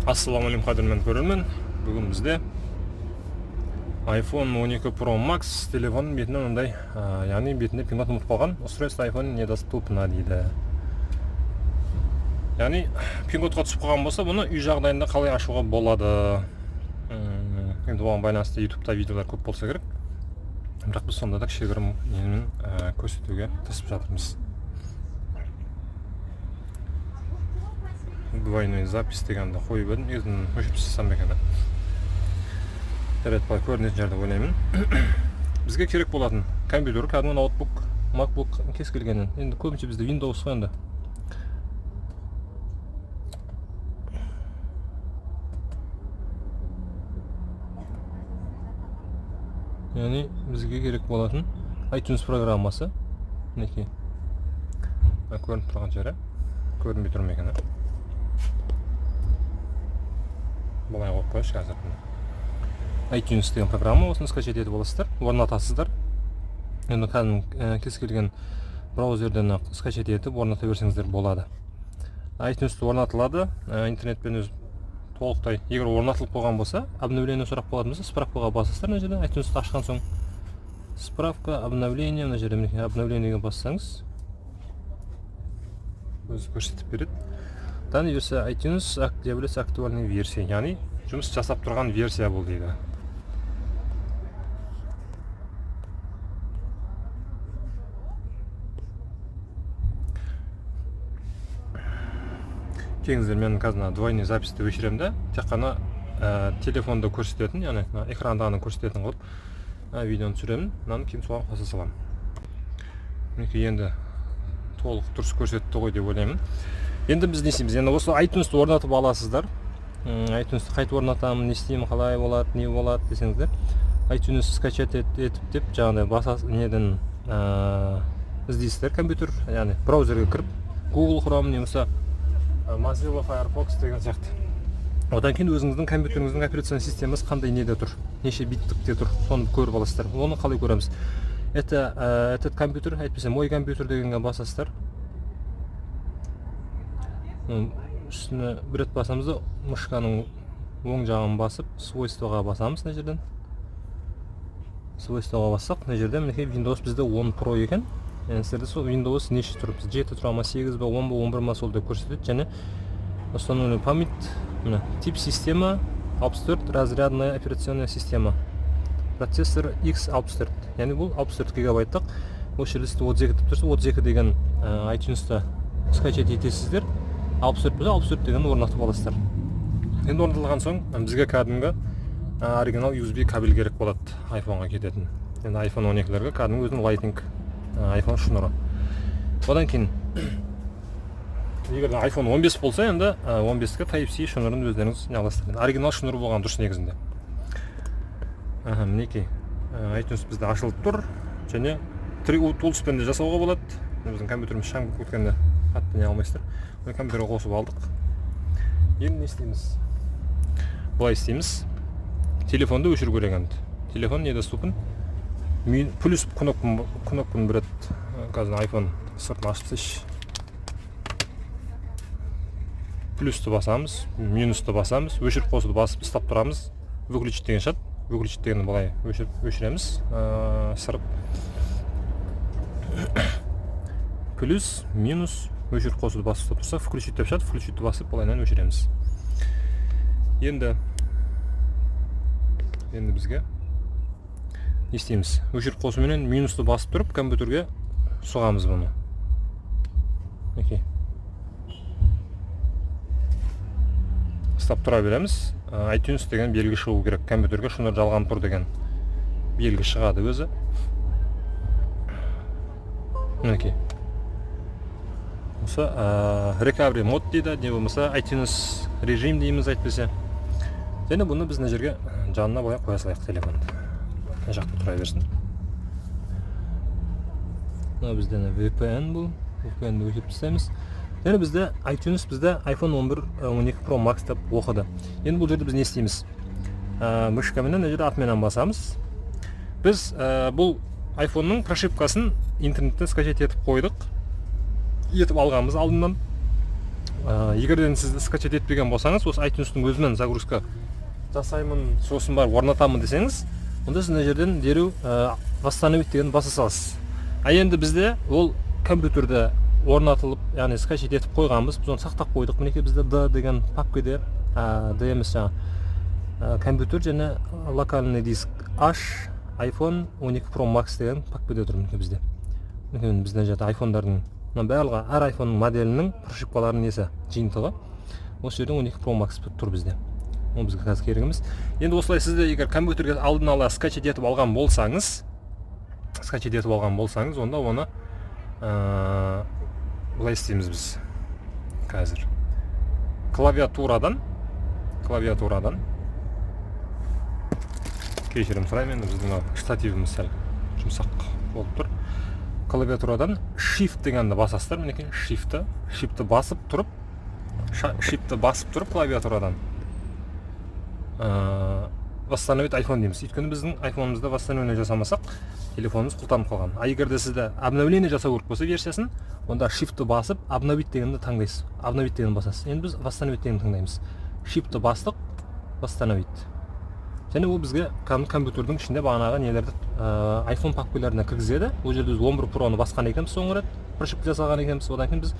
Ассалаумағалейкум қадірмен көрермен. Бүгін бізде iPhone 12 Pro Max телефонның бетінен ондай, яғни бетінде пин код ұмытып қалған. Устройство iPhone недоступно дейді. Яғни пин кодқа түсіп қалған болса, бұны үй жағдайында қалай ашуға болады? Енді оған байланысты YouTube-та видеолар көп болса керек. Бірақ біз сонда да кішігірім нені көрсетуге тырысып жатырмыз. Двойной запись дегенді қойып едім, өзін өшіп сызсам екен. Жарайды, былай көрінетін жерде ойлаймын. Бізге керек болатын компьютер, кәдімгі ноутбук, MacBook кез келгенін. Енді көбінше бізде Windows қой енді. Яғни бізге керек болатын iTunes программасы. Мінекей. Көрініп тұрған жері. Көрінбей тұрмын екен. Бұлай қойып қойшы қазір. iTunes деген программа, осыны скачать етіп аласыздар, орнатасыздар. Енді кез келген браузерден скачать етіп орната берсеңіздер болады. iTunes орнатылады, интернетпен өз толықтай. Егер орнатылып қойған болса, обновление сұрап қалатын болса, справкаға басасыздар мына жерде. iTunes ашқан соң справка, обновление, мына жерде обновлениеге бассаңыз өзі көрсетіп береді. Данный версия iTunes является актуальной версией, яғни жұмыс жасап тұрған версия бұл дейді. Кеңіздер, мен қазір двойный записьті өшіремді, тек қана телефонда көрсететін, яғни экрандағаны көрсететін қылып видеоны түсіремін, мынаны кейін соған қоса саламын. Енді толық дұрыс көрсетті ғой деп ойлаймын. Енді біз не істейміз? Енді осы iTunes-ты орнатып аласыздар. iTunes-ты қайтып орнатамын, не істеймін, қалай болады, не болады десеңіздер, iTunes-ты скачать етіп деп, жаңағыдай басасыз неден іздейсіздер компьютер, яғни браузерге кіріп, Google Chrome немесе Mozilla Firefox деген сияқты. Одан кейін өзіңіздің компьютеріңіздің операционный системасы қандай неде тұр, неше биттікте тұр, соны көріп аласыздар. Оны қалай көреміз? Этот компьютер, әйтпесе мой компьютер дегенге басасыздар. Үстіне бір рет басамыз да, мышканың оң жағын басып, свойствоға басамыз мына жерден. Свойствоға бассақ, мына жерде мінекей Windows бізде 10 Pro екен. Сіздерде сол Windows неше тұр? 7 тұра ма, 8 ба, 10 ба, 11 ма сол деп көрсетеді. Және основной память, тип система 64, разрядная операционная система. Процессор X64. Яғни бұл 64 гигабайттық. Осы жерде 32 деп тұрса, 32 деген iTunes-та скачать етесіздер. 64 болса 64 деген орнатып аласыздар. Енді орнатылған соң бізге кәдімгі оригинал USB кабель керек болады iPhone-ға кететін. Енді iPhone 12-лерге кәдімгі өзінің Lightning iPhone шнұры. Одан кейін егер iPhone 15 болса, енді 15-ке Type-C шнұрын өздеріңіз аласыздар. Оригинал шнұры болған дұрыс негізінде. Мінекей iTunes бізде ашылып тұр, және 3U Tools-пен де жасауға болады. Біздің компьютеріміз шаң өткенде қатты не алмайсыздар. Компьютерге қосып алдық. Енді не істейміз? Бұлай істейміз. Телефонды өшіру керек енді. Телефон недоступен. Плюс кнопканы береді. Қазір iPhone сыртын ашып тастайыншы. Плюсті басамыз, минусты басамыз, өшіріп қосуды басып ұстап тұрамыз. Выключить деген шығады. Выключить дегенді бұлай өшіреміз. Сырып. Плюс, минус, өшіріп қосуды басып ұстап тұрса, включить деп шығады. Включитті басып бұлайнан өшіреміз. Енді бізге не істейміз? Өшіріп қосуменен минусты басып тұрып, компьютерге соғамыз бұны. Ұстап тұра береміз. iTunes деген белгі шығу керек. Компьютерге шыныр жалған тұр деген белгі шығады өзі. Мінекей. Осы recovery мод дейді, не болмаса iTunes режим дейміз әйтпесе. Және бұны біз мына жерге жанына былай қоя салайық телефонды. Мына жақта тұра берсін. Мына бізде VPN бұл. VPN-ді өшіріп тастаймыз. Және бізде iTunes бізде iPhone 12 Pro Max деп оқыды. Енді бұл жерде біз не істейміз? Мышкаменен мына жерде атменен басамыз. Біз бұл iPhone-ның прошивкасын интернеттен скачать етіп қойдық. Етіп алғанбыз алдынан. егерден сіз скачать етпеген болсаңыз, осы iTunes-тың өзінен загрузка жасаймын, сосын барып орнатамын десеңіз, онда сіз мына жерден дереу восстановить дегенді баса саласыз. Енді бізде ол компьютерде орнатылып, яғни скачать етіп қойғанбыз, біз оны сақтап қойдық. Мінекей бізде D деген папкеде, D емес жаңа компьютер және локальный диск H iPhone 12 Pro Max деген папкеде тұр мінекей бізде. Мінекей бізде жерде iPhone-дардың барлығы әр iPhone моделінің прошивкаларының несі жиынтығы. Осы жерде 12 Pro Max тұр бізде. Ол бізге қазір керек емес. Енді осылай сізде егер компьютерге алдын ала скачать етіп алған болсаңыз, онда оны былай істейміз біз. Қазір клавиатурадан кешірім сұраймын, енді біздің штативіміз сәл жұмсақ болып тұр. Клавиатурадан Shift дегенді басасыздар, мінекей Shift'ті басып тұрып клавиатурадан восстановить iPhone дейміз. Өйткені біздің iPhone'ымызда восстановление жасамасақ, телефонымыз құлтанып қалған. Егер де сізді обновление жасау керек болса версиясын, онда Shift'ті басып обновить дегенді таңдайсыз. Обновить дегенді басасыз. Енді біз восстановить дегенді таңдаймыз. Shift'ті бастық, восстановить. Және ол бізге компьютердің ішінде бағанағы нелерді iPhone папкаларына кіргізеді. Ол жерде біз 11 Pro'ны басқан екенбіз соңғы рет, прошивка жасаған екенбіз. Одан кейін біз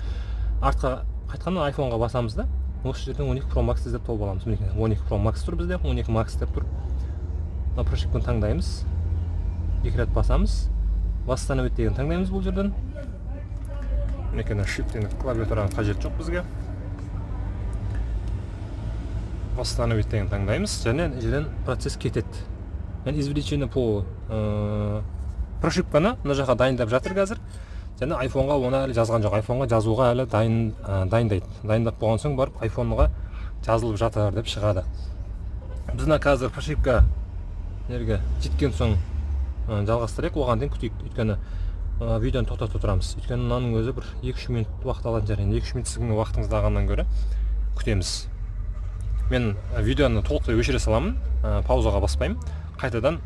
артқа қайтқанда iPhoneға басамыз да, осы жерден 12 Pro Max іздеп тауып аламыз. Мінекей 12 Pro Max тұр бізде, 12 Max деп тұр. Мына прошивканы таңдаймыз. Екі рет басамыз. Восстановить деген таңдаймыз бұл жерден. Мінекей Shift деген клавиатураның қажеті жоқ бізге. Восстановить деген таңдаймыз, және жерден процесс кетеді. Мен извлечение по прошивканы мына жаққа дайындап жатыр қазір. Және iPhone-ға оны әлі жазған жоқ. iPhone-ға жазуға әлі дайындайды. Дайындап болған соң барып iPhone-ға жазылып жатыр деп шығады. Біздің қазір прошивка жерге жеткен соң жалғастырайық, оған дейін күтейік. Өйткені видеоны тоқтатып тұрамыз. Өйткені мынаның өзі бір 2-3 минут уақыт алатын шығар. 2-3 минут сіздің уақытыңызды алғаннан гөрі күтеміз. Мен видеоны толықтай өшіре саламын, паузаға баспаймын. Қайтадан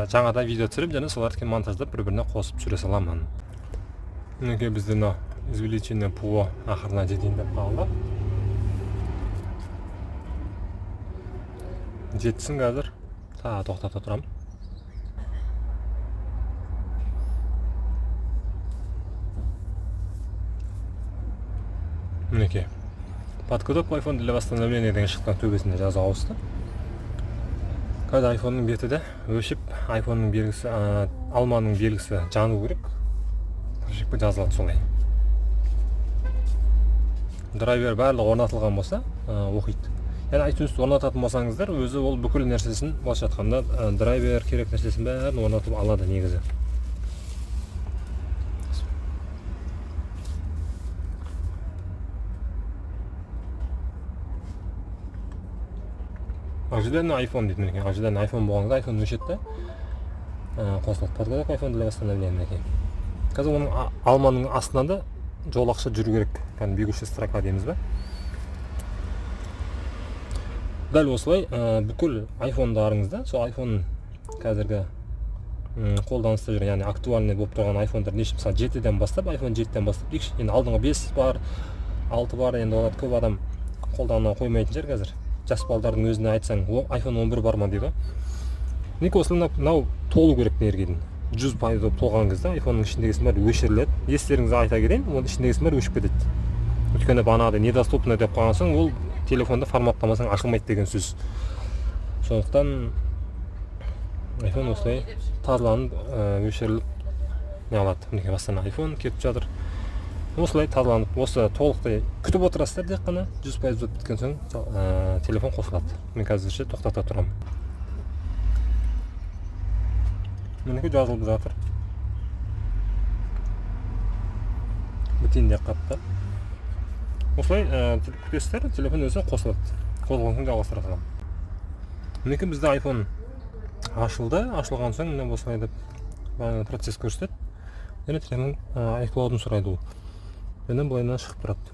жаңадан видео түсіріп, және соларды монтаждап бір-біріне қосып түсіре саламын. Мінекей бізде извлечение по ақырына жетейін деп қалды. Жетсін қазір. Тоқтата тұрамын. Мінекей. Подготовка iPhone для восстановления деген шыққан төбесінде жазу ауысты. Қазір iPhone-ның беті де өшіп, iPhone-ның белгісі, алманың белгісі жану керек. Прошивка жазылады солай. Драйвер барлығы орнатылған болса, оқиды. Яғни iTunes-ті орнататын болсаңыздар, өзі ол бүкіл нәрсесін былайша айтқанда драйвер керек нәрсесін бәрін орнатып алады негізі. Ожиданный iPhone дейді мінекей. Ожиданный iPhone болғанда iPhone өшеді де қосылады. Подготовка iPhone для восстановления мінекей. Қазір оның алманың астынан да жол ақша жүру керек. Кәдімгі бегущая строка дейміз бе. Дәл осылай бүкіл iPhone-дарыңызда, сол iPhone қазіргі қолданыста жүрген, яғни актуальный болып тұрған iPhone-дар неше, мысалы 7-ден бастап, iPhone 7-ден бастап, енді алдыңғы 5 бар, 6 бар, енді оларды көп адам қолдана қоймайтын шығар қазір. Жас балдардың өзіне айтсаң, iPhone 11 бар ма дейді. Неке осылай мынау толу керек нергеден. 100% болып толған кезде iPhone-ның ішіндегісін бәрі өшіріледі. Естеріңізге айта кетейін, оның ішіндегісін бәрі өшіп кетеді. Өйткені бағанағыдай недоступны деп қойған соң, ол телефонды форматтамасаң ашылмайды деген сөз. Сондықтан iPhone осылай тазаланып, өшіріліп не алады. Мінекей бастан iPhone кетіп жатыр. Осылай тазаланып, осы толықтай күтіп отырасыздар тек қана 100% өтіп біткен соң телефон қосылады. Мен қазірше тоқтата тұрамын. Мінекей жазылып жатыр. Бітейін деп қапты. Осылай күтесіздер, телефон өзі қосылады. Қосылған соң жалғастыра саламын. Мінекей бізде iPhone ашылды. Ашылған соң міне осылай деп процесс көрсетеді. Және телефон iCloud-ын сұрайды ол. Және былайынан шығып тұрады.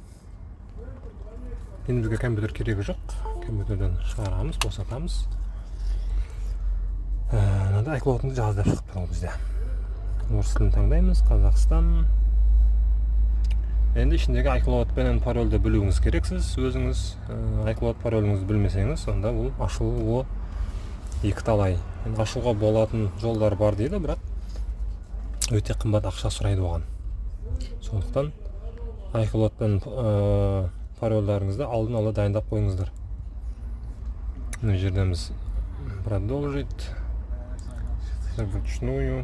Енді бізге компьютер керегі жоқ. Компьютерден шығарамыз, босатамыз. Мынада iCloud-ын жаз деп шығып тұр ол бізде. Орыс тілін таңдаймыз. Қазақстан. Енді ішіндегі iCloud пенен парольді білуіңіз керексіз. Өзіңіз iCloud пароліңізді білмесеңіз, онда бұл ашылуы екіталай. Ашуға болатын жолдар бар дейді, бірақ өте қымбат ақша сұрайды оған. Сондықтан iCloud пен парольдарыңызды алдын ала дайындап қойыңыздар. Мына жерден біз продолжить вручную.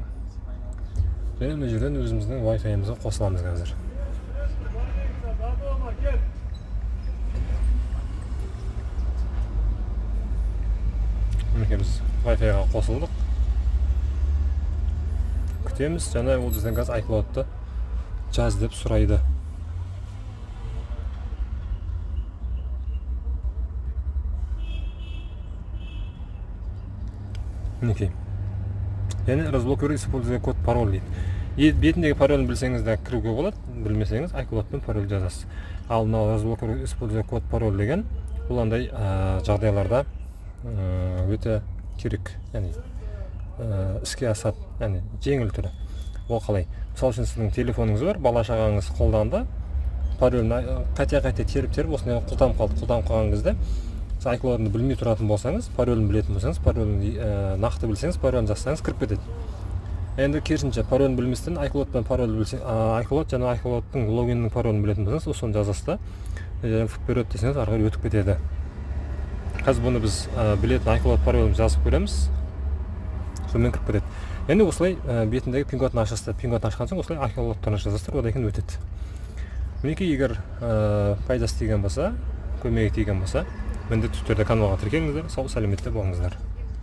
Және мына жерден өзіміздің Wi-Fi-імізді қосыламыз қазір. Біз Wi-Fi-ға қосылдық. Күтеміз, және ол бізден қазір iCloud-ты жаз деп сұрайды. Мінекей. Яғни разблокируй, используя код пароль дейді. Бетіндегі паролін білсеңіз де кіруге болады, білмесеңіз iCloud-пен пароль жазасыз. Ал мынау разблокируй, используя код пароль деген бұл андай жағдайларда өте керек, яғни іске асады, яғни жеңіл түрі. Ол қалай? Мысалы үшін сіздің телефоныңыз бар, бала шағаңыз қолданды, паролін қайта теріп осындай құлдам қалған кезде iCloud-ды білмей тұратын болсаңыз, паролін білетін болсаңыз, паролін нақты білсеңіз, паролін жазсаңыз кіріп кетеді. Енді керісінше паролін білместен iCloud пен пароль білсеңіз, iCloud және iCloud-тың логинінің паролін білетін болсаңыз, соны жазасыз да, вперед десеңіз ары қарай өтіп кетеді. Қазір бұны біз білетін iCloud паролін жазып көреміз, сонымен кіріп кетеді. Енді осылай бетіндегі пин-кодын ашасыздар. Пин-кодын ашқан соң осылай iCloud-тан жазасыздар, одан кейін өтеді. Мінекей, егер пайдасы тиген болса, көмегі тиген болса, міндетті түрде каналға тіркеліңіздер, сау сәлеметте болыңыздар.